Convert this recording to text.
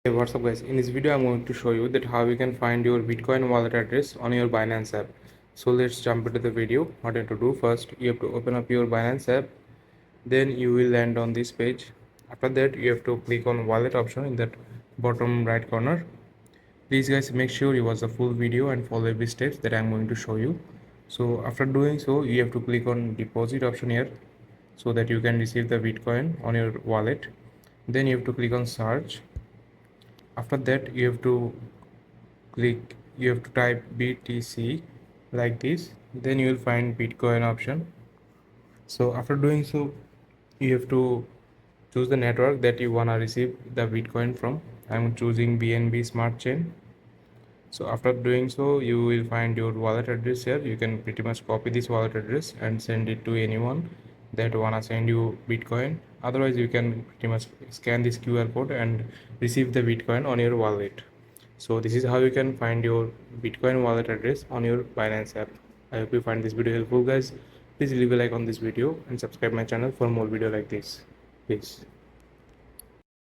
Hey, what's up guys? In this video I'm going to show you that how you can find your Bitcoin wallet address on your Binance app. So let's jump into the video. What you have to do first, you have to open up your Binance app, then you will land on this page. After that you have to click on wallet option in that bottom right corner. Please guys, make sure you watch the full video and follow every steps that I'm going to show you. So after doing so, you have to click on deposit option here so that you can receive the Bitcoin on your wallet. Then you have to click on search. After that you have to type BTC like this, then you will find Bitcoin option. So after doing so, you have to choose the network that you wanna receive the Bitcoin from. I'm choosing BNB Smart Chain. So after doing so, you will find your wallet address here. You can pretty much copy this wallet address and send it to anyone that wanna send you Bitcoin. Otherwise, you can pretty much scan this QR code and receive the Bitcoin on your wallet. So this is how you can find your Bitcoin wallet address on your Binance app. I hope you find this video helpful guys. Please leave a like on this video and subscribe my channel for more video like this. Peace.